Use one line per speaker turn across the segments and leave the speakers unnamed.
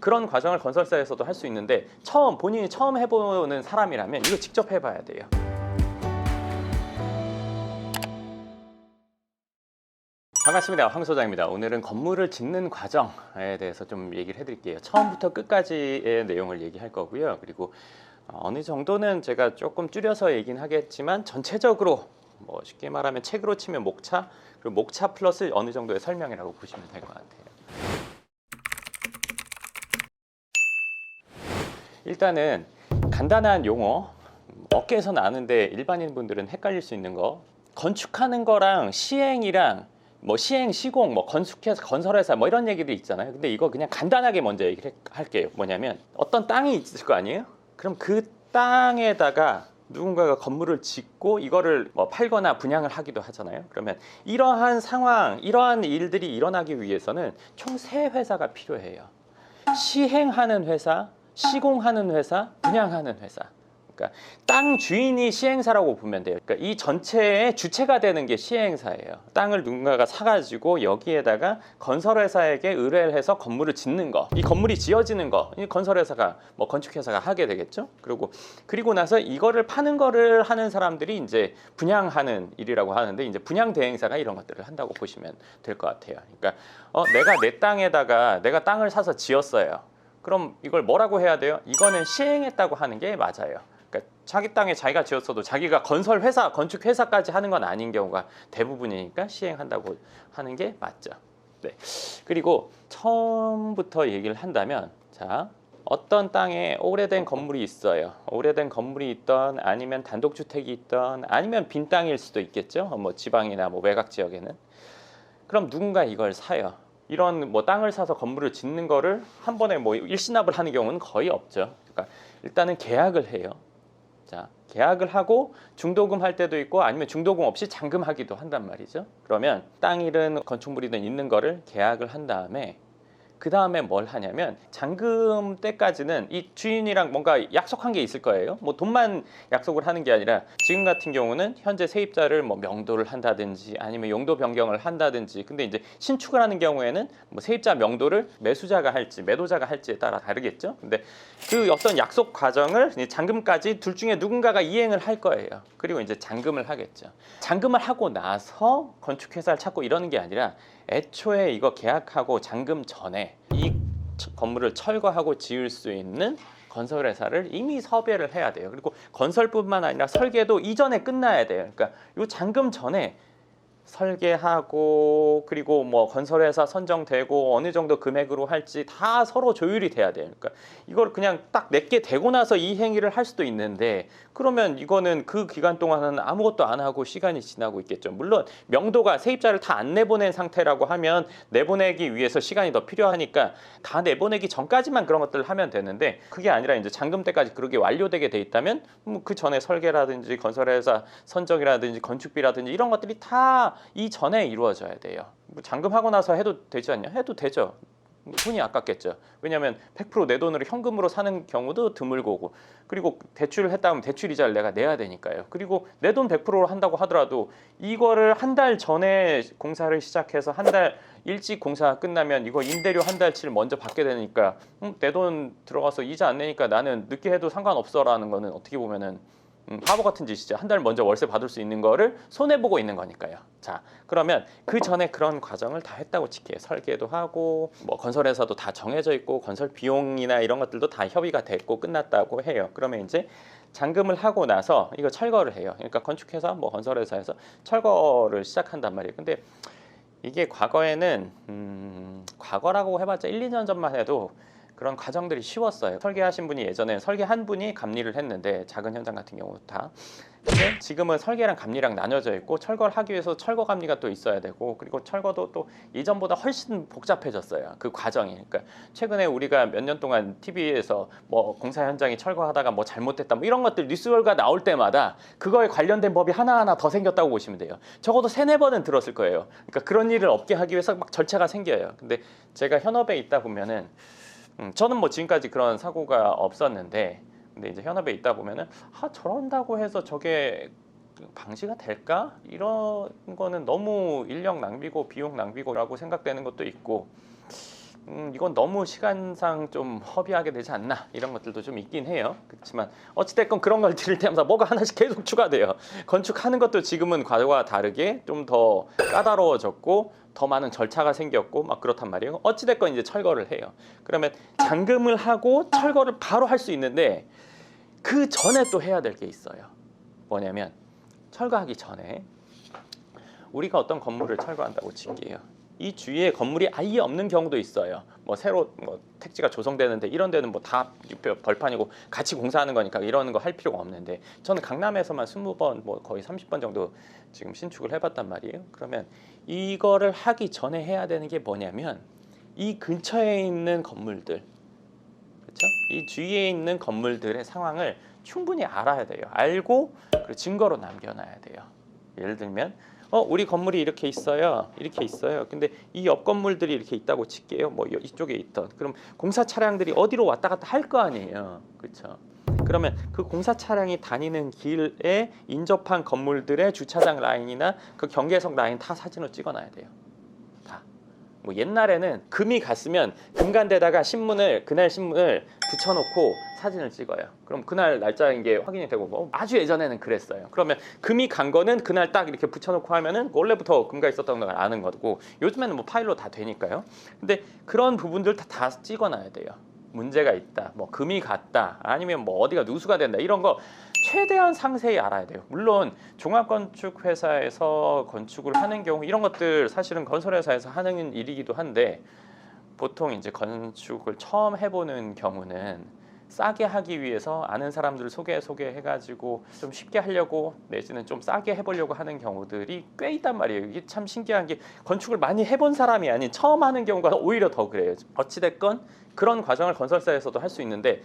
그런 과정을 건설사에서도 할 수 있는데 본인이 처음 해보는 사람이라면 이거 직접 해봐야 돼요. 반갑습니다. 황 소장입니다. 오늘은 건물을 짓는 과정에 대해서 좀 얘기를 해드릴게요. 처음부터 끝까지의 내용을 얘기할 거고요. 그리고 어느 정도는 제가 조금 줄여서 얘기는 하겠지만 전체적으로 뭐 쉽게 말하면 책으로 치면 목차, 그리고 목차 플러스 어느 정도의 설명이라고 보시면 될 것 같아요. 일단은 간단한 용어, 업계에서 나는데 일반인 분들은 헷갈릴 수 있는 거, 건축하는 거랑 시행이랑 뭐 시행, 시공, 뭐 건설회사 뭐 이런 얘기들 있잖아요. 근데 이거 그냥 간단하게 먼저 얘기를 할게요. 뭐냐면 어떤 땅이 있을 거 아니에요? 그럼 그 땅에다가 누군가가 건물을 짓고 이거를 뭐 팔거나 분양을 하기도 하잖아요. 그러면 이러한 상황, 이러한 일들이 일어나기 위해서는 총 3회사가 필요해요. 시행하는 회사, 시공하는 회사, 분양하는 회사. 그러니까 땅 주인이 시행사라고 보면 돼요. 그러니까 이 전체의 주체가 되는 게 시행사예요. 땅을 누군가가 사가지고 여기에다가 건설회사에게 의뢰를 해서 건물을 짓는 거, 이 건물이 지어지는 거, 이 건설회사가 뭐 건축회사가 하게 되겠죠. 그리고 나서 이거를 파는 거를 하는 사람들이 이제 분양하는 일이라고 하는데, 이제 분양 대행사가 이런 것들을 한다고 보시면 될 것 같아요. 그러니까 내가 내 땅에다가 내가 땅을 사서 지었어요. 그럼 이걸 뭐라고 해야 돼요? 이거는 시행했다고 하는 게 맞아요. 그러니까 자기 땅에 자기가 지었어도 자기가 건설회사, 건축회사까지 하는 건 아닌 경우가 대부분이니까 시행한다고 하는 게 맞죠. 네. 그리고 처음부터 얘기를 한다면, 자, 어떤 땅에 오래된 건물이 있어요. 오래된 건물이 있던, 아니면 단독주택이 있던, 아니면 빈 땅일 수도 있겠죠. 뭐 지방이나 뭐 외곽 지역에는. 그럼 누군가 이걸 사요. 이런 뭐 땅을 사서 건물을 짓는 거를 한 번에 뭐 일시납을 하는 경우는 거의 없죠. 그러니까 일단은 계약을 해요. 자, 계약을 하고 중도금 할 때도 있고, 아니면 중도금 없이 잔금하기도 한단 말이죠. 그러면 땅이든 건축물이든 있는 거를 계약을 한 다음에, 그 다음에 뭘 하냐면, 잔금 때까지는 이 주인이랑 뭔가 약속한 게 있을 거예요. 뭐 돈만 약속을 하는 게 아니라, 지금 같은 경우는 현재 세입자를 뭐 명도를 한다든지 아니면 용도 변경을 한다든지, 근데 이제 신축을 하는 경우에는 뭐 세입자 명도를 매수자가 할지 매도자가 할지에 따라 다르겠죠. 근데 그 어떤 약속 과정을 잔금까지 둘 중에 누군가가 이행을 할 거예요. 그리고 이제 잔금을 하겠죠. 잔금을 하고 나서 건축회사를 찾고 이러는 게 아니라, 애초에 이거 계약하고 잔금 전에 이 건물을 철거하고 지을 수 있는 건설회사를 이미 섭외를 해야 돼요. 그리고 건설뿐만 아니라 설계도 이전에 끝나야 돼요. 그러니까 이 잔금 전에 설계하고, 그리고 뭐 건설회사 선정되고 어느 정도 금액으로 할지 다 서로 조율이 돼야 돼요. 그러니까 이걸 그냥 딱 내게 되고 나서 이 행위를 할 수도 있는데, 그러면 이거는 그 기간 동안은 아무것도 안 하고 시간이 지나고 있겠죠. 물론 명도가 세입자를 다 안 내보낸 상태라고 하면 내보내기 위해서 시간이 더 필요하니까 다 내보내기 전까지만 그런 것들을 하면 되는데, 그게 아니라 이제 잔금 때까지 그렇게 완료되게 돼 있다면 그 전에 설계라든지 건설회사 선정이라든지 건축비라든지 이런 것들이 다 이전에 이루어져야 돼요. 뭐 잔금하고 나서 해도 되지 않냐? 해도 되죠. 돈이 아깝겠죠. 왜냐하면 100% 내 돈으로 현금으로 사는 경우도 드물고, 그리고 대출을 했다 하면 대출 이자를 내가 내야 되니까요. 그리고 내 돈 100%로 한다고 하더라도 이거를 한 달 전에 공사를 시작해서 한 달 일찍 공사가 끝나면 이거 임대료 한 달치를 먼저 받게 되니까, 내 돈 들어가서 이자 안 내니까 나는 늦게 해도 상관없어라는 거는 어떻게 보면은 바보 같은 짓이죠. 한 달 먼저 월세 받을 수 있는 거를 손해보고 있는 거니까요. 자, 그러면 그 전에 그런 과정을 다 했다고 칠게요. 설계도 하고, 뭐 건설회사도 다 정해져 있고, 건설 비용이나 이런 것들도 다 협의가 됐고 끝났다고 해요. 그러면 이제 잔금을 하고 나서 이거 철거를 해요. 그러니까 건축회사, 뭐 건설회사에서 철거를 시작한단 말이에요. 근데 이게 과거에는 과거라고 해봤자 1, 2년 전만 해도 그런 과정들이 쉬웠어요. 설계하신 분이 예전에 설계한 분이 감리를 했는데, 작은 현장 같은 경우 다. 근데 지금은 설계랑 감리랑 나눠져 있고, 철거를 하기 위해서 철거 감리가 또 있어야 되고, 그리고 철거도 또 이전보다 훨씬 복잡해졌어요. 그 과정이. 그러니까 최근에 우리가 몇 년 동안 TV에서 뭐 공사 현장이 철거하다가 뭐 잘못됐다 뭐 이런 것들 뉴스가 나올 때마다 그거에 관련된 법이 하나하나 더 생겼다고 보시면 돼요. 적어도 3-4번은 들었을 거예요. 그러니까 그런 일을 없게 하기 위해서 막 절차가 생겨요. 근데 제가 현업에 있다 보면은, 저는 뭐 지금까지 그런 사고가 없었는데, 근데 이제 현업에 있다 보면은 저런다고 해서 저게 방지가 될까? 이런 거는 너무 인력 낭비고 비용 낭비고라고 생각되는 것도 있고, 이건 너무 시간상 좀 허비하게 되지 않나 이런 것들도 좀 있긴 해요. 그렇지만 어찌됐건 그런 걸 들을 때마다 뭐가 하나씩 계속 추가돼요. 건축하는 것도 지금은 과거와 다르게 좀 더 까다로워졌고 더 많은 절차가 생겼고 막 그렇단 말이에요. 어찌됐건 이제 철거를 해요. 그러면 잔금을 하고 철거를 바로 할 수 있는데 그 전에 또 해야 될 게 있어요. 뭐냐면 철거하기 전에 우리가 어떤 건물을 철거한다고 칠게요. 이 주위에 건물이 아예 없는 경우도 있어요. 뭐 새로 뭐 택지가 조성되는데 이런 데는 뭐 다 벌판이고 같이 공사하는 거니까 이러는 거 할 필요가 없는데 저는 강남에서만 20번 뭐 거의 30번 정도 지금 신축을 해봤단 말이에요. 그러면 이거를 하기 전에 해야 되는 게 뭐냐면 이 근처에 있는 건물들, 그렇죠? 이 주위에 있는 건물들의 상황을 충분히 알아야 돼요. 알고 그리고 증거로 남겨놔야 돼요. 예를 들면 우리 건물이 이렇게 있어요. 이렇게 있어요. 근데 이 옆 건물들이 이렇게 있다고 칠게요. 뭐 이쪽에 있던. 그럼 공사 차량들이 어디로 왔다 갔다 할 거 아니에요. 그렇죠? 그러면 그 공사 차량이 다니는 길에 인접한 건물들의 주차장 라인이나 그 경계석 라인 다 사진을 찍어놔야 돼요. 다. 뭐 옛날에는 금이 갔으면 금간대다가 그날 신문을 붙여놓고 사진을 찍어요. 그럼 그날 날짜인 게 확인이 되고 뭐 아주 예전에는 그랬어요. 그러면 금이 간 거는 그날 딱 이렇게 붙여놓고 하면은 원래부터 금가 있었던 걸 아는 거고 요즘에는 뭐 파일로 다 되니까요. 근데 그런 부분들 다 찍어놔야 돼요. 문제가 있다, 뭐 금이 갔다, 아니면 뭐 어디가 누수가 된다 이런 거 최대한 상세히 알아야 돼요. 물론 종합건축 회사에서 건축을 하는 경우 이런 것들 사실은 건설회사에서 하는 일이기도 한데 보통 이제 건축을 처음 해보는 경우는 싸게 하기 위해서 아는 사람들 소개해가지고 좀 쉽게 하려고 내지는 좀 싸게 해보려고 하는 경우들이 꽤 있단 말이에요. 이게 참 신기한 게 건축을 많이 해본 사람이 아닌 처음 하는 경우가 오히려 더 그래요. 어찌됐건 그런 과정을 건설사에서도 할 수 있는데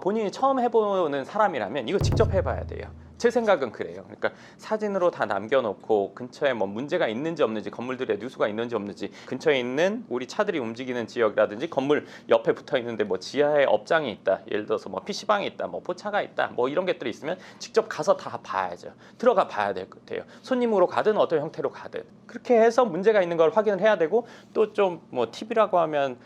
본인이 처음 해보는 사람이라면 이거 직접 해봐야 돼요. 제 생각은 그래요. 그러니까 사진으로 다 남겨놓고 근처에 뭐 문제가 있는지 없는지, 건물들에 누수가 있는지 없는지, 근처에 있는 우리 차들이 움직이는 지역이라든지 건물 옆에 붙어 있는데 뭐 지하에 업장이 있다, 예를 들어서 뭐 PC방이 있다, 뭐 포차가 있다, 뭐 이런 것들이 있으면 직접 가서 다 봐야죠. 들어가 봐야 될 것 같아요. 손님으로 가든 어떤 형태로 가든 그렇게 해서 문제가 있는 걸 확인을 해야 되고 또 좀 뭐 팁이라고 하면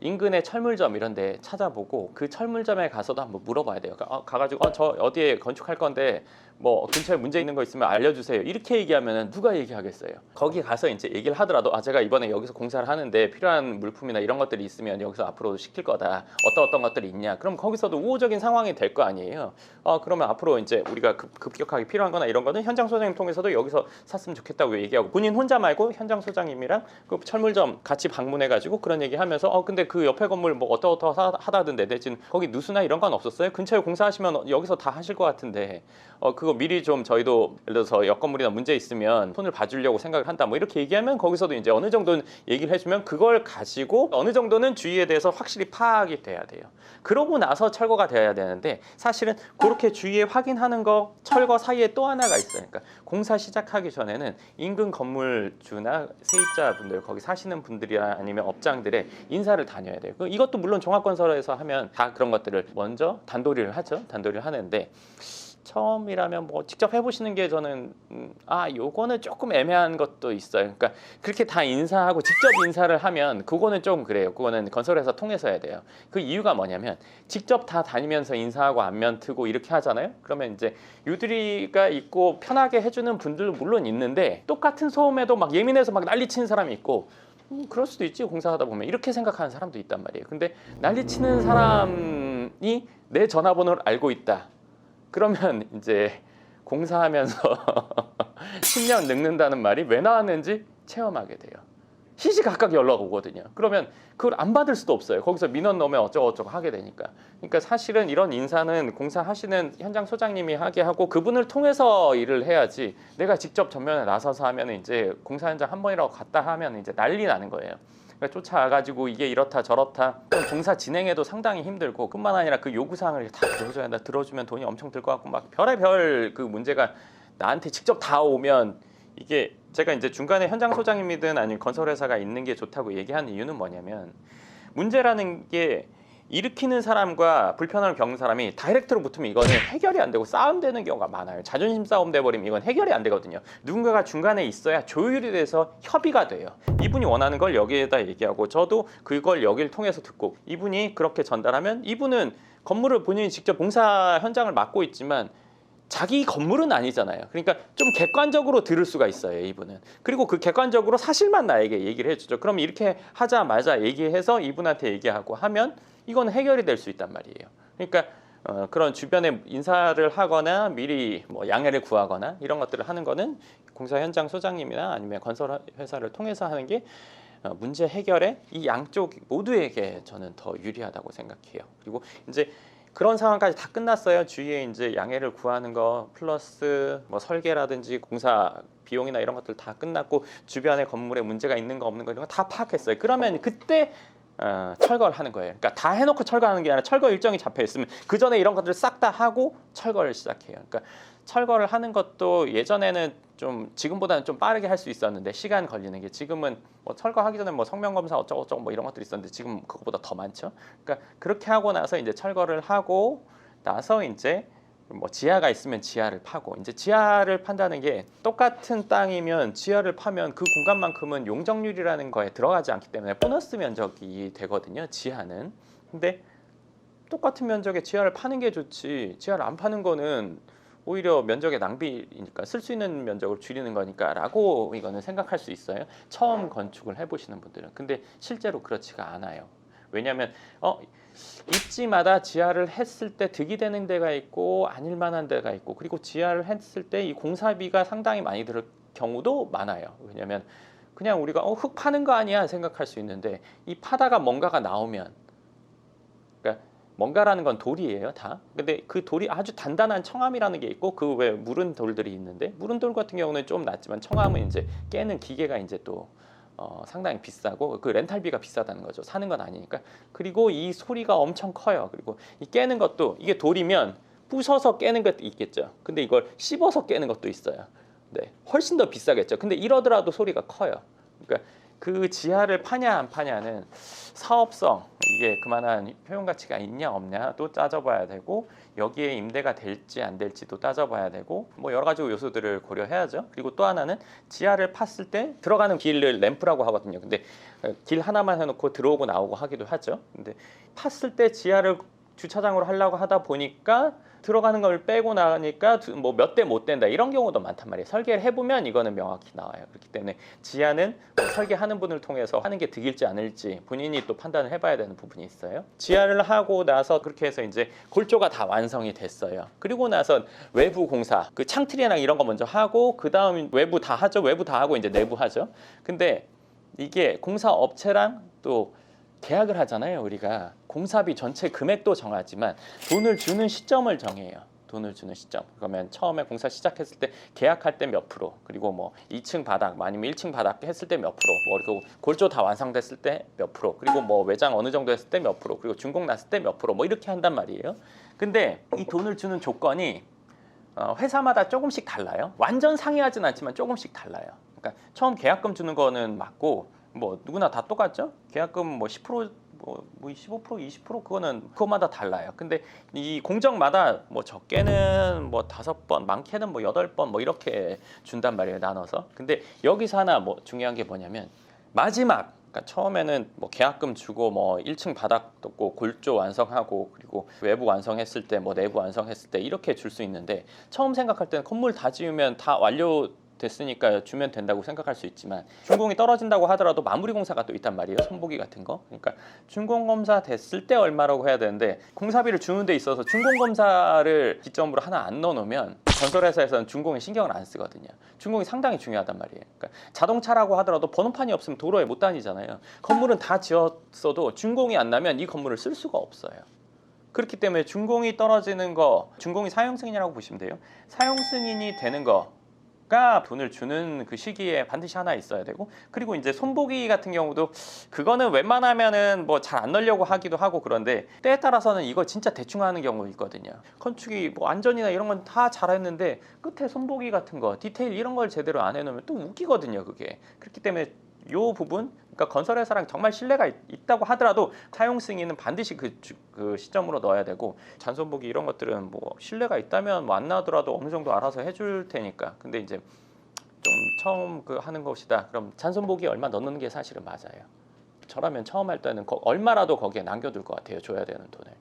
인근의 철물점 이런 데 찾아보고 그 철물점에 가서도 한번 물어봐야 돼요. 가가지고 저 어디에 건축할 건데 뭐 근처에 문제 있는 거 있으면 알려주세요. 이렇게 얘기하면 누가 얘기하겠어요. 거기 가서 이제 얘기를 하더라도 제가 이번에 여기서 공사를 하는데 필요한 물품이나 이런 것들이 있으면 여기서 앞으로 시킬 거다. 어떤 것들이 있냐. 그럼 거기서도 우호적인 상황이 될 거 아니에요. 그러면 앞으로 이제 우리가 급격하게 필요한 거나 이런 거는 현장 소장님 통해서도 여기서 샀으면 좋겠다고 얘기하고 본인 혼자 말고 현장 소장님이랑 그 철물점 같이 방문해가지고 그런 얘기하면서 근데 그 옆에 건물 뭐 어떠하다던데 대신 거기 누수나 이런 건 없었어요? 근처에 공사하시면 여기서 다 하실 것 같은데 그거 미리 좀 저희도 예를 들어서 옆 건물이나 문제 있으면 손을 봐주려고 생각을 한다 뭐 이렇게 얘기하면 거기서도 이제 어느 정도는 얘기를 해주면 그걸 가지고 어느 정도는 주위에 대해서 확실히 파악이 돼야 돼요. 그러고 나서 철거가 돼야 되는데 사실은 그렇게 주위에 확인하는 거 철거 사이에 또 하나가 있어요. 그러니까 공사 시작하기 전에는 인근 건물주나 세입자분들 거기 사시는 분들이나 아니면 업장들의 인사를 다녀야 돼요. 이것도 물론 종합건설에서 하면 다 그런 것들을 먼저 단도리를 하죠. 단도리를 하는데 처음이라면 뭐 직접 해보시는 게 저는 요거는 조금 애매한 것도 있어요. 그러니까 그렇게 다 인사하고 직접 인사를 하면 그거는 좀 그래요. 그거는 건설회사 통해서 해야 돼요. 그 이유가 뭐냐면 직접 다 다니면서 인사하고 안면 트고 이렇게 하잖아요. 그러면 이제 유두리가 있고 편하게 해주는 분들도 물론 있는데 똑같은 소음에도 막 예민해서 막 난리치는 사람이 있고 그럴 수도 있지 공사하다 보면 이렇게 생각하는 사람도 있단 말이에요. 근데 난리치는 사람이 내 전화번호를 알고 있다. 그러면 이제 공사하면서 10년 늙는다는 말이 왜 나왔는지 체험하게 돼요. 시시각각 연락 오거든요. 그러면 그걸 안 받을 수도 없어요. 거기서 민원 넣으면 어쩌고저쩌고 하게 되니까. 그러니까 사실은 이런 인사는 공사하시는 현장 소장님이 하게 하고 그분을 통해서 일을 해야지 내가 직접 전면에 나서서 하면 이제 공사 현장 한 번이라고 갔다 하면 이제 난리 나는 거예요. 그러니까 쫓아와가지고 이게 이렇다 저렇다 공사 진행에도 상당히 힘들고 뿐만 아니라 그 요구사항을 다 들어줘야 한다. 들어주면 돈이 엄청 들 것 같고 막 별의별 그 문제가 나한테 직접 다 오면 이게 제가 이제 중간에 현장 소장님이든 아니면 건설회사가 있는 게 좋다고 얘기하는 이유는 뭐냐면 문제라는 게 일으키는 사람과 불편함을 겪는 사람이 다이렉트로 붙으면 이거는 해결이 안 되고 싸움되는 경우가 많아요. 자존심 싸움 돼버리면 이건 해결이 안 되거든요. 누군가가 중간에 있어야 조율이 돼서 협의가 돼요. 이분이 원하는 걸 여기에다 얘기하고 저도 그걸 여기를 통해서 듣고 이분이 그렇게 전달하면 이분은 건물을 본인이 직접 봉사 현장을 맡고 있지만 자기 건물은 아니잖아요. 그러니까 좀 객관적으로 들을 수가 있어요, 이분은. 그리고 그 객관적으로 사실만 나에게 얘기를 해주죠. 그럼 이렇게 하자 마자 얘기해서 이분한테 얘기하고 하면 이건 해결이 될 수 있단 말이에요. 그러니까 그런 주변에 인사를 하거나 미리 뭐 양해를 구하거나 이런 것들을 하는 거는 공사 현장 소장님이나 아니면 건설 회사를 통해서 하는 게 문제 해결에 이 양쪽 모두에게 저는 더 유리하다고 생각해요. 그리고 이제 그런 상황까지 다 끝났어요. 주위에 이제 양해를 구하는 거 플러스 뭐 설계라든지 공사 비용이나 이런 것들 다 끝났고 주변에 건물에 문제가 있는 거 없는 거 이런 거 다 파악했어요. 그러면 그때 철거를 하는 거예요. 그러니까 다 해놓고 철거하는 게 아니라 철거 일정이 잡혀 있으면 그 전에 이런 것들을 싹 다 하고 철거를 시작해요. 그러니까 철거를 하는 것도 예전에는 좀 지금보다는 좀 빠르게 할 수 있었는데 시간 걸리는 게 지금은 뭐 철거하기 전에 뭐 성명 검사 어쩌고 저쩌고 뭐 이런 것들이 있었는데 지금 그거보다 더 많죠. 그러니까 그렇게 하고 나서 이제 철거를 하고 나서 이제 뭐 지하가 있으면 지하를 파고 이제 지하를 판다는 게 똑같은 땅이면 지하를 파면 그 공간만큼은 용적률이라는 거에 들어가지 않기 때문에 보너스 면적이 되거든요. 지하는. 근데 똑같은 면적의 지하를 파는 게 좋지 지하를 안 파는 거는 오히려 면적의 낭비니까 쓸 수 있는 면적을 줄이는 거니까 라고 이거는 생각할 수 있어요. 처음 건축을 해보시는 분들은. 근데 실제로 그렇지가 않아요. 왜냐하면 입지마다 지하를 했을 때 득이 되는 데가 있고 아닐 만한 데가 있고 그리고 지하를 했을 때 이 공사비가 상당히 많이 들 경우도 많아요. 왜냐하면 그냥 우리가 흙 파는 거 아니야 생각할 수 있는데 이 파다가 뭔가가 나오면 그러니까 뭔가라는 건 돌이에요 다. 근데 그 돌이 아주 단단한 청암이라는 게 있고 그 외 무른 돌들이 있는데 무른 돌 같은 경우는 좀 낫지만 청암은 이제 깨는 기계가 이제 또 상당히 비싸고 그 렌탈비가 비싸다는 거죠. 사는 건 아니니까. 그리고 이 소리가 엄청 커요. 그리고 이 깨는 것도 이게 돌이면 부셔서 깨는 것도 있겠죠. 근데 이걸 씹어서 깨는 것도 있어요. 네, 훨씬 더 비싸겠죠. 근데 이러더라도 소리가 커요. 그러니까 그 지하를 파냐 안 파냐는 사업성 이게 그만한 효용 가치가 있냐 없냐 또 따져봐야 되고 여기에 임대가 될지 안 될지도 따져봐야 되고 뭐 여러 가지 요소들을 고려해야죠. 그리고 또 하나는 지하를 팠을 때 들어가는 길을 램프라고 하거든요. 근데 길 하나만 해놓고 들어오고 나오고 하기도 하죠. 근데 팠을 때 지하를 주차장으로 하려고 하다 보니까 들어가는 걸 빼고 나니까 뭐 몇 대 못 된다 이런 경우도 많단 말이에요. 설계를 해보면 이거는 명확히 나와요. 그렇기 때문에 지하는 설계하는 분을 통해서 하는 게 득일지 않을지 본인이 또 판단을 해봐야 되는 부분이 있어요. 지하를 하고 나서 그렇게 해서 이제 골조가 다 완성이 됐어요. 그리고 나서 외부 공사 그 창틀이랑 이런 거 먼저 하고 그 다음 외부 다 하죠. 외부 다 하고 이제 내부 하죠. 근데 이게 공사 업체랑 또 계약을 하잖아요. 우리가 공사비 전체 금액도 정하지만 돈을 주는 시점을 정해요. 돈을 주는 시점. 그러면 처음에 공사 시작했을 때 계약할 때 몇 프로, 그리고 뭐 2층 바닥 아니면 1층 바닥 했을 때 몇 프로, 뭐 그리고 골조 다 완성됐을 때 몇 프로, 그리고 뭐 외장 어느 정도 했을 때 몇 프로, 그리고 준공 났을 때 몇 프로, 뭐 이렇게 한단 말이에요. 근데 이 돈을 주는 조건이 회사마다 조금씩 달라요. 완전 상이하진 않지만 조금씩 달라요. 그러니까 처음 계약금 주는 거는 맞고 뭐 누구나 다 똑같죠. 계약금 뭐 10% 뭐 15% 20% 그거는 그거마다 달라요. 근데 이 공정마다 뭐 적게는 뭐 5번 많게는 뭐 8번 뭐 이렇게 준단 말이에요. 나눠서. 근데 여기서 하나 뭐 중요한 게 뭐냐면 마지막 그러니까 처음에는 뭐 계약금 주고 뭐 1층 바닥 덮고 골조 완성하고 그리고 외부 완성했을 때 뭐 내부 완성했을 때 이렇게 줄 수 있는데 처음 생각할 때는 건물 다 지으면 다 완료 됐으니까 주면 된다고 생각할 수 있지만 준공이 떨어진다고 하더라도 마무리 공사가 또 있단 말이에요. 손보기 같은 거. 그러니까 준공 검사 됐을 때 얼마라고 해야 되는데 공사비를 주는 데 있어서 준공 검사를 기점으로 하나 안 넣어놓으면 건설회사에서는 준공에 신경을 안 쓰거든요. 준공이 상당히 중요하단 말이에요. 그러니까 자동차라고 하더라도 번호판이 없으면 도로에 못 다니잖아요. 건물은 다 지었어도 준공이 안 나면 이 건물을 쓸 수가 없어요. 그렇기 때문에 준공이 떨어지는 거, 준공이 사용 승인이라고 보시면 돼요. 사용 승인이 되는 거 가 돈을 주는 그 시기에 반드시 하나 있어야 되고 그리고 이제 손보기 같은 경우도 그거는 웬만하면은 뭐 잘 안 넣으려고 하기도 하고 그런데 때에 따라서는 이거 진짜 대충 하는 경우 있거든요. 건축이 뭐 안전이나 이런 건 다 잘했는데 끝에 손보기 같은 거 디테일 이런 걸 제대로 안 해놓으면 또 웃기거든요. 그게 그렇기 때문에 요 부분 그러니까 건설회사랑 정말 신뢰가 있다고 하더라도 사용 승인은 반드시 그 시점으로 넣어야 되고, 잔손보기 이런 것들은 뭐 신뢰가 있다면 뭐 안 나더라도 어느 정도 알아서 해줄 테니까. 근데 이제 좀 처음 하는 것이다. 그럼 잔손보기 얼마 넣는 게 사실은 맞아요. 저라면 처음 할 때는 얼마라도 거기에 남겨둘 것 같아요. 줘야 되는 돈을.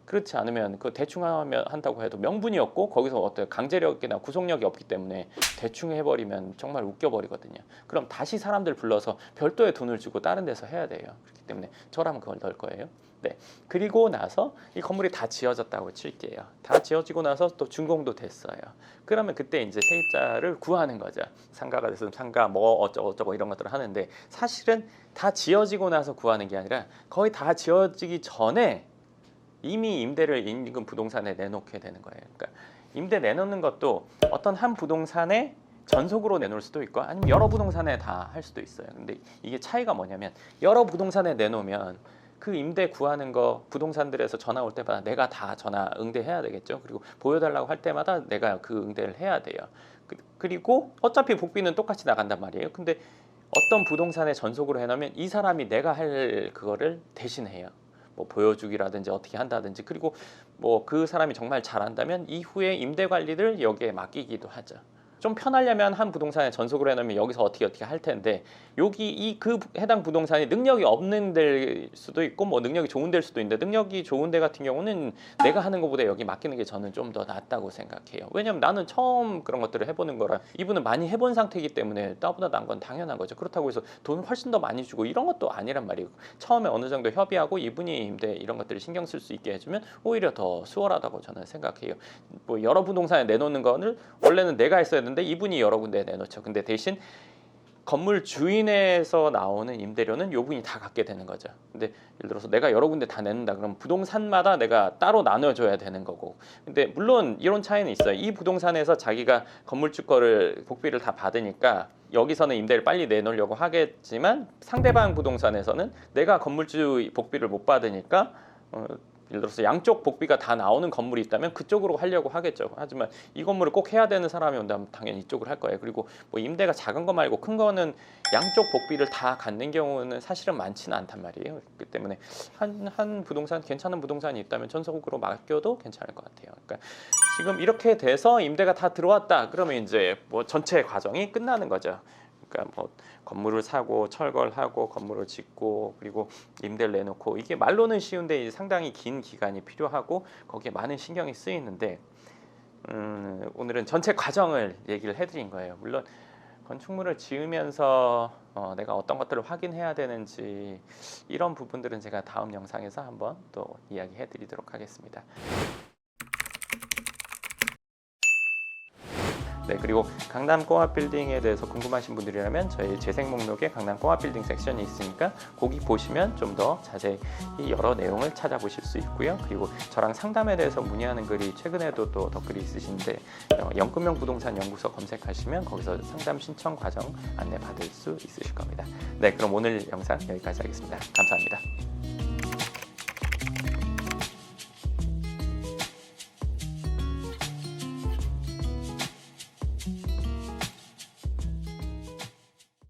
그렇지 않으면 대충 한다고 해도 명분이 없고 거기서 어떤 강제력이나 구속력이 없기 때문에 대충 해버리면 정말 웃겨버리거든요. 그럼 다시 사람들 불러서 별도의 돈을 주고 다른 데서 해야 돼요. 그렇기 때문에 저라면 그걸 넣을 거예요. 네. 그리고 나서 이 건물이 다 지어졌다고 칠게요. 다 지어지고 나서 또 준공도 됐어요. 그러면 그때 이제 세입자를 구하는 거죠. 상가가 됐으면 상가 뭐 어쩌고 이런 것들을 하는데, 사실은 다 지어지고 나서 구하는 게 아니라 거의 다 지어지기 전에 이미 임대를 인근 부동산에 내놓게 되는 거예요. 그러니까 임대 내놓는 것도 어떤 한 부동산에 전속으로 내놓을 수도 있고 아니면 여러 부동산에 다 할 수도 있어요. 근데 이게 차이가 뭐냐면, 여러 부동산에 내놓으면 그 임대 구하는 거 부동산들에서 전화 올 때마다 내가 다 전화 응대해야 되겠죠. 그리고 보여달라고 할 때마다 내가 그 응대를 해야 돼요. 그리고 어차피 복비는 똑같이 나간단 말이에요. 근데 어떤 부동산에 전속으로 해놓으면 이 사람이 내가 할 그거를 대신해요. 뭐 보여주기라든지 어떻게 한다든지, 그리고 뭐 그 사람이 정말 잘한다면 이후에 임대 관리를 여기에 맡기기도 하죠. 좀 편하려면 한 부동산에 전속으로 해놓으면 여기서 어떻게 할 텐데, 여기 그 해당 부동산이 능력이 없는 데일 수도 있고 뭐 능력이 좋은 데일 수도 있는데, 능력이 좋은 데 같은 경우는 내가 하는 것보다 여기 맡기는 게 저는 좀 더 낫다고 생각해요. 왜냐면 나는 처음 그런 것들을 해보는 거라, 이분은 많이 해본 상태이기 때문에 나보다 난 건 당연한 거죠. 그렇다고 해서 돈을 훨씬 더 많이 주고 이런 것도 아니란 말이에요. 처음에 어느 정도 협의하고 이분이 임대 이런 것들을 신경 쓸 수 있게 해주면 오히려 더 수월하다고 저는 생각해요. 뭐 여러 부동산에 내놓는 거는 원래는 내가 했어야 되는데 이분이 여러 군데에 내놓죠. 근데 대신 건물 주인에서 나오는 임대료는 요분이 다 갖게 되는 거죠. 근데 예를 들어서 내가 여러 군데 다 내는다 그러면 부동산마다 내가 따로 나눠줘야 되는 거고, 근데 물론 이런 차이는 있어요. 이 부동산에서 자기가 건물주 거를 복비를 다 받으니까 여기서는 임대를 빨리 내놓으려고 하겠지만, 상대방 부동산에서는 내가 건물주 복비를 못 받으니까 예를 들어서 양쪽 복비가 다 나오는 건물이 있다면 그쪽으로 하려고 하겠죠. 하지만 이 건물을 꼭 해야 되는 사람이 온다면 당연히 이쪽을 할 거예요. 그리고 뭐 임대가 작은 거 말고 큰 거는 양쪽 복비를 다 갖는 경우는 사실은 많지는 않단 말이에요. 그렇기 때문에 한 부동산, 괜찮은 부동산이 있다면 전속으로 맡겨도 괜찮을 것 같아요. 그러니까 지금 이렇게 돼서 임대가 다 들어왔다 그러면 이제 뭐 전체 과정이 끝나는 거죠. 그러니까 뭐 건물을 사고 철거를 하고 건물을 짓고 그리고 임대를 내놓고, 이게 말로는 쉬운데 상당히 긴 기간이 필요하고 거기에 많은 신경이 쓰이는데, 오늘은 전체 과정을 얘기를 해드린 거예요. 물론 건축물을 지으면서 내가 어떤 것들을 확인해야 되는지 이런 부분들은 제가 다음 영상에서 한번 또 이야기해 드리도록 하겠습니다. 네, 그리고 강남 꼬마 빌딩에 대해서 궁금하신 분들이라면 저희 재생 목록에 강남 꼬마 빌딩 섹션이 있으니까 거기 보시면 좀 더 자세히 여러 내용을 찾아보실 수 있고요. 그리고 저랑 상담에 대해서 문의하는 글이 최근에도 또 댓글이 있으신데 영금형 부동산 연구소 검색하시면 거기서 상담 신청 과정 안내 받을 수 있으실 겁니다. 네, 그럼 오늘 영상 여기까지 하겠습니다. 감사합니다.